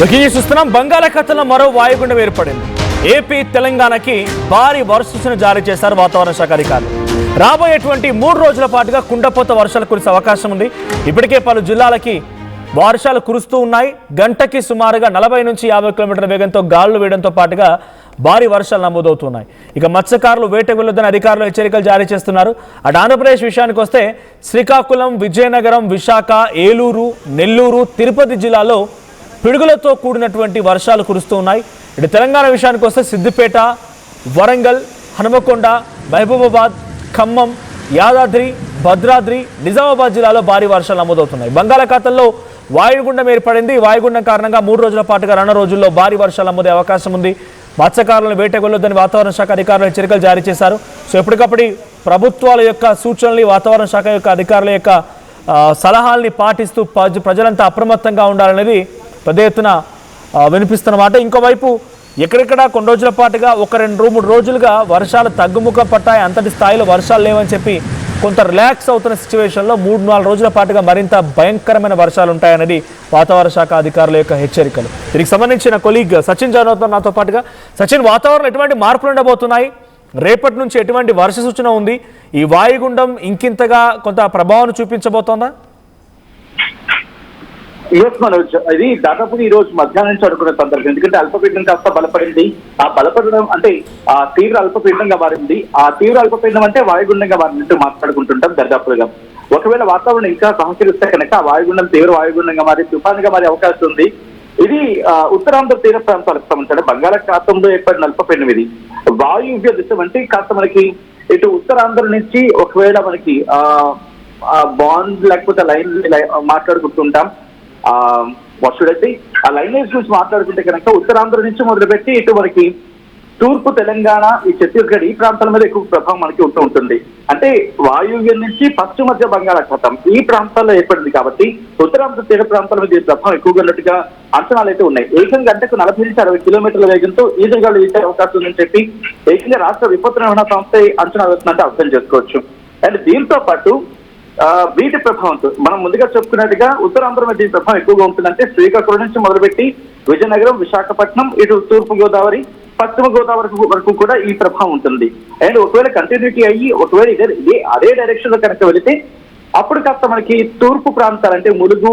చూస్తున్నాం బంగాళాఖాతంలో మరో వాయుగుండం ఏర్పడింది. ఏపీ తెలంగాణకి భారీ వర్ష జారీ చేశారు వాతావరణ శాఖ అధికారులు. రాబోయేటువంటి 3 రోజుల పాటుగా కుండపోత వర్షాలు కురిసే అవకాశం ఉంది. ఇప్పటికే పలు జిల్లాలకి వర్షాలు కురుస్తూ ఉన్నాయి. గంటకి సుమారుగా 40 నుంచి 50 కిలోమీటర్ల వేగంతో గాలులు వేయడంతో పాటుగా భారీ వర్షాలు నమోదవుతున్నాయి. ఇక మత్స్యకారులు వేటకు వెళ్లొద్దని అధికారులు హెచ్చరికలు జారీ చేస్తున్నారు. అటు ఆంధ్రప్రదేశ్ విషయానికి వస్తే శ్రీకాకుళం, విజయనగరం, విశాఖ, ఏలూరు, నెల్లూరు, తిరుపతి జిల్లాలో పిడుగులతో కూడినటువంటి వర్షాలు కురుస్తూ ఉన్నాయి. ఇటు తెలంగాణ విషయానికి వస్తే సిద్దిపేట, వరంగల్, హనుమకొండ, మహబూబాబాద్, ఖమ్మం, యాదాద్రి, భద్రాద్రి, నిజామాబాద్ జిల్లాలో భారీ వర్షాలు నమోదవుతున్నాయి. బంగాళాఖాతంలో వాయుగుండం ఏర్పడింది. వాయుగుండం కారణంగా 3 రోజుల పాటుగా రానున్న రోజుల్లో భారీ వర్షాలు నమోదే అవకాశం ఉంది. మత్స్యకారులను వేటకు వెళ్లొద్దని వాతావరణ శాఖ అధికారులు హెచ్చరికలు జారీ చేశారు. సో ఎప్పటికప్పుడు ప్రభుత్వాల యొక్క సూచనలు, వాతావరణ శాఖ యొక్క అధికారుల యొక్క సలహాలని పాటిస్తూ ప్రజలంతా అప్రమత్తంగా ఉండాలనేది పెద్ద ఎత్తున వినిపిస్తున్నమాట. ఇంకోవైపు ఎక్కడెక్కడ కొన్ని రోజుల పాటుగా 1-2-3 రోజులుగా వర్షాలు తగ్గుముఖం పట్టాయి. అంతటి స్థాయిలో వర్షాలు లేవని చెప్పి కొంత రిలాక్స్ అవుతున్న సిచ్యువేషన్లో 3-4 రోజుల పాటుగా మరింత భయంకరమైన వర్షాలు ఉంటాయనేది వాతావరణ శాఖ అధికారుల యొక్క హెచ్చరికలు. దీనికి సంబంధించిన కొలీగ్ సచిన్ జాయిన్ అవుతున్నారు నాతో పాటుగా. సచిన్, వాతావరణం ఎటువంటి మార్పులు ఉండబోతున్నాయి? రేపటి నుంచి ఎటువంటి వర్ష సూచన ఉంది? ఈ వాయుగుండం ఇంకింతగా కొంత ప్రభావాన్ని చూపించబోతోందా? మనోజ్, ఇది దాదాపు ఈ రోజు మధ్యాహ్నం నుంచి అనుకున్న సందర్భం. ఎందుకంటే అల్పపీడనం కాస్త బలపడింది. ఆ బలపడడం అంటే ఆ తీవ్ర అల్పపీడనంగా మారింది. ఆ తీవ్ర అల్పపీడనం అంటే వాయుగుండంగా మారినట్టు మాట్లాడుకుంటుంటాం దర్దాపులుగా. ఒకవేళ వాతావరణం ఇంకా సహకరిస్తే కనుక ఆ వాయుగుండం తీవ్ర వాయుగుండంగా మారి తుఫానుగా మారే అవకాశం ఉంది. ఇది ఉత్తరాంధ్ర తీర ప్రాంతాలకు సంబంధించిన బంగాళాఖాతంలో ఏర్పడిన అల్పపీడనం. ఇది వాయువ్య దిశ అంటే కాస్త మనకి ఇటు ఉత్తరాంధ్ర నుంచి ఒకవేళ మనకి బాండ్ లేకపోతే లైన్ మాట్లాడుకుంటుంటాం. వర్షుడైతే ఆ లైనేజ్ నుంచి మాట్లాడుకుంటే కనుక ఉత్తరాంధ్ర నుంచి మొదలుపెట్టి ఇటు మనకి తూర్పు తెలంగాణ, ఈ ఛత్తీస్గఢ్ ఈ ప్రాంతాల మీద ఎక్కువ ప్రభావం మనకి ఉంటూ ఉంటుంది. అంటే వాయువ్యం నుంచి పశ్చిమ మధ్య బంగాళాఖాతం ఈ ప్రాంతాల్లో ఏర్పడింది కాబట్టి ఉత్తరాంధ్ర తీర ప్రాంతాల మీద ప్రభావం ఎక్కువగా ఉన్నట్టుగా అంచనాలు అయితే ఉన్నాయి. ఏకంగా గంటకు 40 నుంచి 60 కిలోమీటర్ల వేగంతో ఈదురుగాలు వీచే అవకాశం ఉందని చెప్పి ఏకంగా రాష్ట్ర విపత్తు నిర్వహణ సంస్థ అంచనా వేస్తుందంటే అర్థం చేసుకోవచ్చు. అండ్ దీంతో పాటు వీటి ప్రభావంతో మనం ముందుగా చెప్పుకున్నట్టుగా ఉత్తరాంధ్ర మీద దీని ప్రభావం ఎక్కువగా ఉంటుందంటే శ్రీకాకుళం నుంచి మొదలుపెట్టి విజయనగరం, విశాఖపట్నం, ఇటు తూర్పు గోదావరి, పశ్చిమ గోదావరి వరకు కూడా ఈ ప్రభావం ఉంటుంది. అండ్ ఒకవేళ కంటిన్యూటీ అయ్యి ఒకవేళ అదే డైరెక్షన్ లో కనుక వెళితే అప్పుడు కాస్త మనకి తూర్పు ప్రాంతాలు అంటే ములుగు,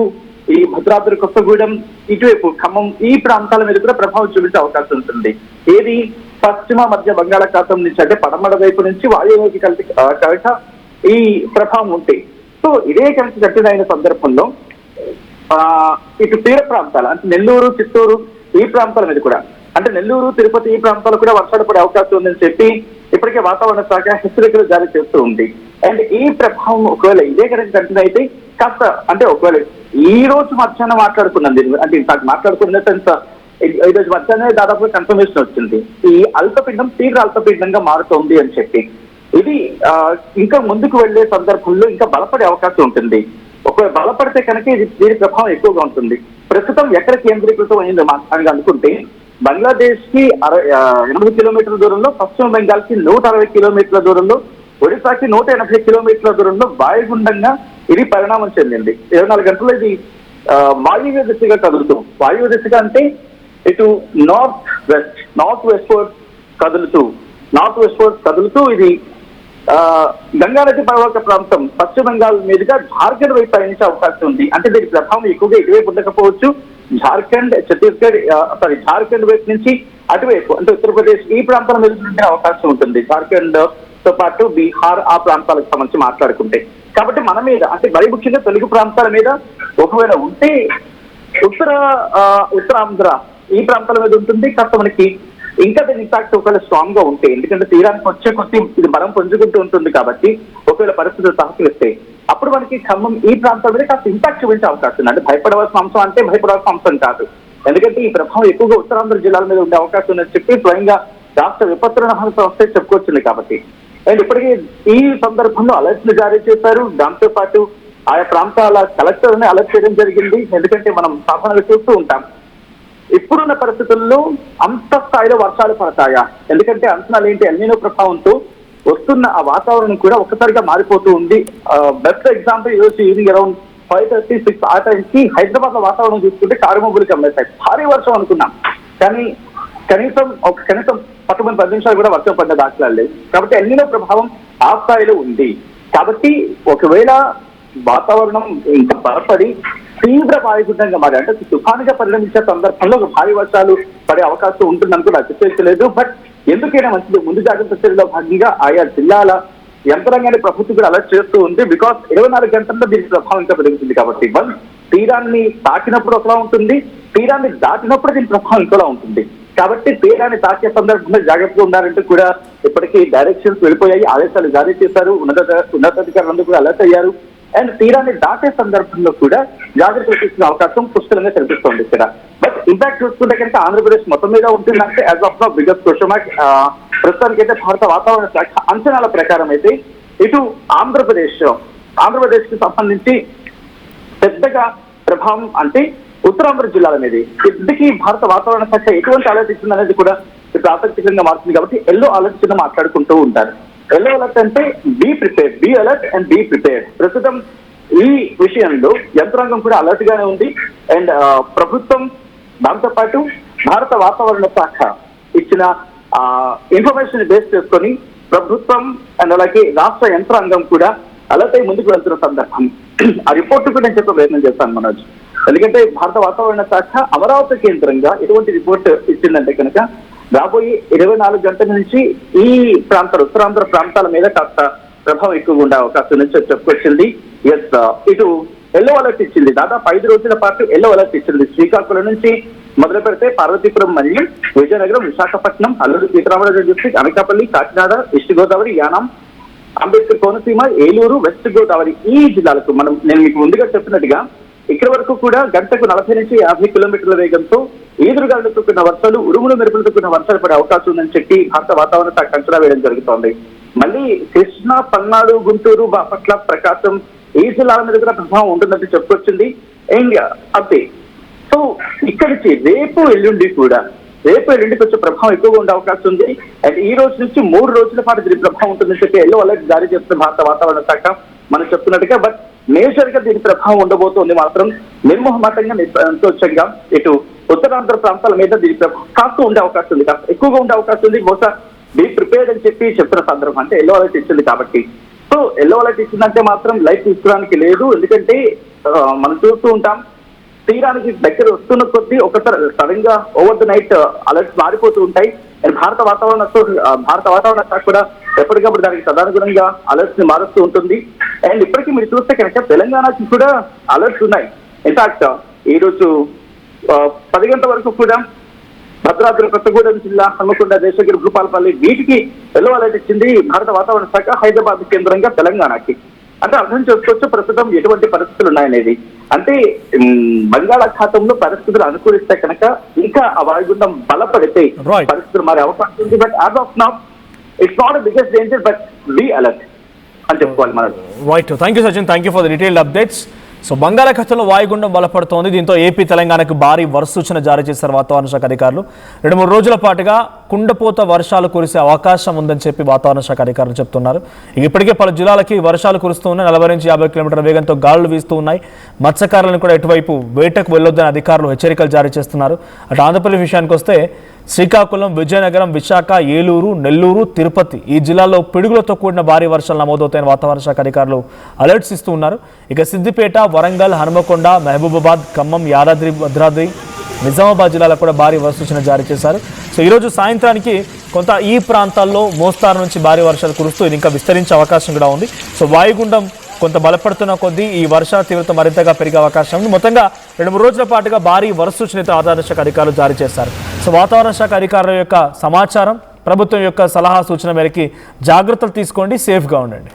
ఈ భద్రాద్రి కొత్తగూడెం, ఇటువైపు ఖమ్మం ఈ ప్రాంతాల మీద కూడా ప్రభావం చూపించే అవకాశం ఉంటుంది. ఏది పశ్చిమ మధ్య బంగాళాఖాతం నుంచి అంటే పడమర వైపు నుంచి వాయువుకి కనుక ఈ ప్రభావం ఉంటాయి. సో ఇదే కనుక కంటిన్యూ అయిన సందర్భంలో ఇటు తీర ప్రాంతాలు అంటే నెల్లూరు, చిత్తూరు ఈ ప్రాంతాల మీద కూడా అంటే నెల్లూరు, తిరుపతి ఈ ప్రాంతాలు కూడా వర్షాలు పడే అవకాశం ఉందని చెప్పి ఇప్పటికే వాతావరణ శాఖ హెచ్చరికలు జారీ చేస్తూ ఉంది. అండ్ ఈ ప్రభావం ఒకవేళ ఇదే కనుక కంటిన్యూ అయితే కాస్త అంటే ఒకవేళ ఈ రోజు మధ్యాహ్నం మాట్లాడుకున్నాం దీని అంటే ఇంత మాట్లాడుకున్న ఈ రోజు మధ్యాహ్నం దాదాపు కన్ఫర్మేషన్ వచ్చింది. ఈ అల్పపీడనం తీవ్ర అల్పపీడనంగా మారుతోంది అని చెప్పి ఇది ఇంకా ముందుకు వెళ్లే సందర్భంలో ఇంకా బలపడే అవకాశం ఉంటుంది. ఒకవేళ బలపడితే కనుక దీని ప్రభావం ఎక్కువగా ఉంటుంది. ప్రస్తుతం ఎక్కడ కేంద్రీకృతం అయింది అని అనుకుంటే బంగ్లాదేశ్ కి 80 కిలోమీటర్ల దూరంలో, పశ్చిమ బెంగాల్ కి 160 కిలోమీటర్ల దూరంలో, ఒడిశాకి 180 కిలోమీటర్ల దూరంలో వాయుగుండంగా ఇది పరిణామం చెందింది. 24 గంటల్లో ఇది వాయువ్య దిశగా కదులుతూ, వాయువ్య దిశగా అంటే ఇటు నార్త్ వెస్ట్ కదులుతూ ఇది గంగానది పరివాహక ప్రాంతం పశ్చిమ బెంగాల్ మీదుగా జార్ఖండ్ వైపు పయనించే అవకాశం ఉంది. అంటే దీని ప్రభావం ఎక్కువగా ఇటువైపు ఉండకపోవచ్చు. జార్ఖండ్ వైపు నుంచి అటువైపు అంటే ఉత్తరప్రదేశ్ ఈ ప్రాంతాల మీద ఉండే అవకాశం ఉంటుంది. జార్ఖండ్ తో పాటు బీహార్ ఆ ప్రాంతాలకు సంబంధించి మాట్లాడుకుంటే కాబట్టి మన మీద అంటే మరి ముఖ్యంగా తెలుగు ప్రాంతాల మీద ఒకవేళ ఉంటే ఉత్తరాంధ్ర ఈ ప్రాంతాల మీద ఉంటుంది. కాస్త మనకి ఇంకా దీని ఇంపాక్ట్ ఒకవేళ స్ట్రాంగ్ గా ఉంటే ఎందుకంటే తీరానికి వచ్చే కొద్ది ఇది బలం పుంజుకుంటూ ఉంటుంది కాబట్టి ఒకవేళ పరిస్థితులు సహకరిస్తే అప్పుడు మనకి ఖమ్మం ఈ ప్రాంతాల మీద కాస్త ఇంపాక్ట్ చూపించే అవకాశం ఉంది. అంటే భయపడవలసిన అంశం అంటే భయపడవలసిన అంశం కాదు. ఎందుకంటే ఈ ప్రభావం ఎక్కువగా ఉత్తరాంధ్ర జిల్లాల మీద ఉండే అవకాశం ఉందని చెప్పి స్వయంగా రాష్ట్ర విపత్తు నిర్వహణ సంస్థ చెప్పుకొచ్చింది కాబట్టి. అండ్ ఇప్పటికీ ఈ సందర్భంలో అలర్ట్లు జారీ చేశారు. దాంతో పాటు ఆయా ప్రాంతాల కలెక్టర్ని అలర్ట్ చేయడం జరిగింది. ఎందుకంటే మనం సాధారణంగా చూస్తూ ఉంటాం ఇప్పుడున్న పరిస్థితుల్లో అంత స్థాయిలో వర్షాలు పడతాయా? ఎందుకంటే అంచనాలు ఏంటి, ఎల్నినో ప్రభావంతో వస్తున్న ఆ వాతావరణం కూడా ఒక్కసారిగా మారిపోతూ ఉంది. బెస్ట్ ఎగ్జాంపుల్ ఈరోజు ఈవినింగ్ అరౌండ్ 5:36 ఆ టైంకి హైదరాబాద్ లో వాతావరణం చూసుకుంటే కారుమబ్బులు కమ్మేస్తాయి. భారీ వర్షం అనుకున్నాం, కానీ కనీసం 10 నిమిషాలు కూడా వర్షం పడ్డ దాఖలాలు లేవు. కాబట్టి ఎల్నినో ప్రభావం ఆ స్థాయిలో ఉంది. కాబట్టి ఒకవేళ వాతావరణం ఇంకా బలపడి తీవ్ర వాయుగుండంగా మారి అంటే తుఫానుగా పరిణమించే సందర్భంలో భారీ వర్షాలు పడే అవకాశం ఉంటుందని కూడా అతిశయించలేదు. బట్ ఎందుకైనా మంచిది, ముందు జాగ్రత్త చర్యలో భాగంగా ఆయా జిల్లాల యంత్రాంగాన్ని ప్రభుత్వం కూడా అలర్ట్ చేస్తూ ఉంది. బికాస్ 24 గంటల్లో దీనికి ప్రభావం ఇంకా పెరుగుతుంది. కాబట్టి తీరాన్ని తాకినప్పుడు ఒకలా ఉంటుంది, తీరాన్ని దాటినప్పుడు దీని ప్రభావం ఇంకోలా ఉంటుంది. కాబట్టి తీరాన్ని తాకే సందర్భంలో జాగ్రత్తగా ఉండాలంటూ కూడా ఇప్పటికీ డైరెక్షన్స్ వెళ్ళిపోయాయి, ఆదేశాలు జారీ చేశారు, ఉన్నతాధికారులందరూ కూడా అలర్ట్ అయ్యారు. అండ్ తీరాన్ని దాటే సందర్భంలో కూడా జాగ్రత్తలు తీసుకునే అవకాశం పుష్కలంగా కనిపిస్తోంది ఇక్కడ. బట్ ఇంపాక్ట్ చూసుకుంటే కనుక ఆంధ్రప్రదేశ్ మొత్తం మీద ఉంటుందంటే as of now biggest question mark. ప్రస్తుతానికి అయితే భారత వాతావరణ శాఖ అంచనాల ప్రకారం అయితే ఇటు ఆంధ్రప్రదేశ్ కి సంబంధించి పెద్దగా ప్రభావం అంటే ఉత్తరాంధ్ర జిల్లాల మీద ఇందుకీ భారత వాతావరణ శాఖ ఎటువంటి అలర్ట్ ఇచ్చింది అనేది కూడా ఇప్పుడు ఆసక్తికరంగా మారుతుంది. కాబట్టి ఎల్లో అలర్ట్ కింద మాట్లాడుకుంటూ ఉంటారు. ఎల్లో అలర్ట్ అంటే be prepared, be alert and be prepared. ప్రస్తుతం ఈ విషయంలో యంత్రాంగం కూడా అలర్ట్ గానే ఉంది. అండ్ ప్రభుత్వం దాంతోపాటు భారత వాతావరణ శాఖ ఇచ్చిన ఇన్ఫర్మేషన్ బేస్ చేసుకొని ప్రభుత్వం అండ్ అలాగే రాష్ట్ర యంత్రాంగం కూడా అలర్ట్ అయి ముందుకు వెళ్తున్న సందర్భం. ఆ రిపోర్ట్ కూడా నేను చెప్పే ప్రయత్నం చేస్తాను మనోజ్. ఎందుకంటే భారత వాతావరణ శాఖ అమరావతి కేంద్రంగా ఎటువంటి రిపోర్ట్ ఇచ్చిందంటే కనుక రాబోయే 24 గంటల నుంచి ఈ ఉత్తరాంధ్ర ప్రాంతాల మీద కాస్త ప్రభావం ఎక్కువగా ఉండే అవకాశం నుంచి చెప్పుకొచ్చింది. ఇటు ఎల్లో అలర్ట్ ఇచ్చింది, దాదాపు 5 రోజుల పాటు ఎల్లో అలర్ట్ ఇచ్చింది. శ్రీకాకుళం నుంచి మొదలు పెడితే పార్వతీపురం, మరియు Vizianagaram, Visakhapatnam, Alluri Sitarama Raju district, Anakapalli, Kakinada, east Godavari, Yanam, Ambedkar Konaseema, Eluru, west Godavari ఈ జిల్లాలకు నేను మీకు ముందుగా చెప్పినట్టుగా ఇక్కడ వరకు కూడా గంటకు 40 నుంచి 50 కిలోమీటర్ల వేగంతో ఈదురుగాలులతో కూడిన వర్షాలు, ఉరుములు మెరుపులతో కూడిన వర్షాలు పడే అవకాశం ఉందని చెప్పి భారత వాతావరణ శాఖ అంచనా వేయడం జరుగుతోంది. మళ్ళీ కృష్ణా, పల్నాడు, గుంటూరు, బాపట్ల, ప్రకాశం ఈ జిల్లాల మీద కూడా ప్రభావం ఉంటుందని చెప్పుకొచ్చింది. అంతే. సో ఇక్కడి నుంచి రేపు ఎల్లుండికి వచ్చే ప్రభావం ఎక్కువగా ఉండే అవకాశం ఉంది. అండ్ ఈ రోజు నుంచి 3 రోజుల పాటు దీని ప్రభావం ఉంటుందని చెప్పి ఎల్లో అలర్ట్ జారీ చేస్తున్న భారత వాతావరణ శాఖ మనం చెప్తున్నట్టుగా. బట్ మేజర్ గా దీని ప్రభావం ఉండబోతోంది మాత్రం నిర్మోహమాటంగా, సంతోషంగా ఇటు ఉత్తరాంధ్ర ప్రాంతాల మీద దీని ప్రభావం కాస్త ఉండే అవకాశం ఉంది, కాస్త ఎక్కువగా ఉండే అవకాశం ఉంది. బహుశా బీ ప్రిపేర్డ్ అని చెప్పి చెప్తున్న సందర్భం అంటే ఎల్లో అలర్ట్ ఇచ్చింది కాబట్టి. సో ఎల్లో అలర్ట్ ఇచ్చిందంటే మాత్రం లైఫ్ తీసుకోవడానికి లేదు. ఎందుకంటే మనం చూస్తూ ఉంటాం తీరానికి దగ్గర వస్తున్న కొద్దీ ఒకసారి సడన్ గా ఓవర్ ద నైట్ అలర్ట్స్ మారిపోతూ ఉంటాయి. భారత వాతావరణ శాఖ కూడా ఎప్పటికప్పుడు దానికి తదనుగుణంగా అలర్ట్స్ ని మారుస్తూ ఉంటుంది. అండ్ ఇప్పటికీ మీరు చూస్తే కనుక తెలంగాణకి కూడా అలర్ట్స్ ఉన్నాయి. ఇన్ఫాక్ట్ ఈ రోజు 10 గంటల వరకు కూడా భద్రాద్రి కొత్తగూడెం జిల్లా, హన్మకొండ, దేశగిరి, భూపాలపల్లి వీటికి ఎల్లో అలర్ట్ ఇచ్చింది భారత వాతావరణ శాఖ, హైదరాబాద్ కేంద్రంగా తెలంగాణకి. అంటే అర్థం చేసుకోవచ్చు ప్రస్తుతం ఎటువంటి పరిస్థితులు ఉన్నాయనేది. అంటే బంగాళాఖాతంలో పరిస్థితులు అనుకూలిస్తే కనుక ఇంకా ఆ వాయుగుండం బలపడితే పరిస్థితులు మారే అవకాశం ఉంది. But as of now it's not biggest danger, but be alert అని చెప్పుకోవాలి మనం. Right, thank you Sachin, thank you for the detailed updates. So బంగాళాఖాతంలో వాయుగుండం బలపడుతోంది. దీంతో ఏపీ, తెలంగాణకు భారీ వర్ష సూచన జారీ చేశారు వాతావరణ శాఖ అధికారులు. 2-3 రోజుల పాటుగా కుండపోత వర్షాలు కురిసే అవకాశం ఉందని చెప్పి వాతావరణ శాఖ అధికారులు చెప్తున్నారు. ఇప్పటికే పలు జిల్లాలకి వర్షాలు కురుస్తూ ఉన్నాయి. 40 నుంచి 50 కిలోమీటర్ల వేగంతో గాలులు వీస్తూ ఉన్నాయి. మత్స్యకారులను కూడా ఇటువైపు వేటకు వెళ్ళొద్దని అధికారులు హెచ్చరికలు జారీ చేస్తున్నారు. అటు ఆంధ్రప్రదేశ్ విషయానికి వస్తే శ్రీకాకుళం, విజయనగరం, విశాఖ, ఏలూరు, నెల్లూరు, తిరుపతి ఈ జిల్లాల్లో పిడుగులతో కూడిన భారీ వర్షాలు నమోదవుతాయని వాతావరణ శాఖ అధికారులు అలర్ట్స్ ఇస్తూ ఉన్నారు. ఇక సిద్దిపేట, వరంగల్, హనుమకొండ, మహబూబాబాద్, ఖమ్మం, యాదాద్రి, భద్రాద్రి, నిజామాబాద్ జిల్లాలో కూడా భారీ వర్ష సూచన జారీ చేశారు. సో ఈరోజు సాయంత్రానికి కొంత ఈ ప్రాంతాల్లో మోస్తారు నుంచి భారీ వర్షాలు కురుస్తూ ఇది ఇంకా విస్తరించే అవకాశం కూడా ఉంది. సో వాయుగుండం కొంత బలపడుతున్న కొద్దీ ఈ వర్షాల తీవ్రత మరింతగా పెరిగే అవకాశం ఉంది. మొత్తంగా 2-3 రోజుల పాటుగా భారీ వర్ష సూచన వాతావరణ శాఖ అధికారులు జారీ చేశారు. సో వాతావరణ శాఖ అధికారుల యొక్క సమాచారం, ప్రభుత్వం యొక్క సలహా సూచన మేరకి జాగ్రత్తలు తీసుకోండి, సేఫ్గా ఉండండి.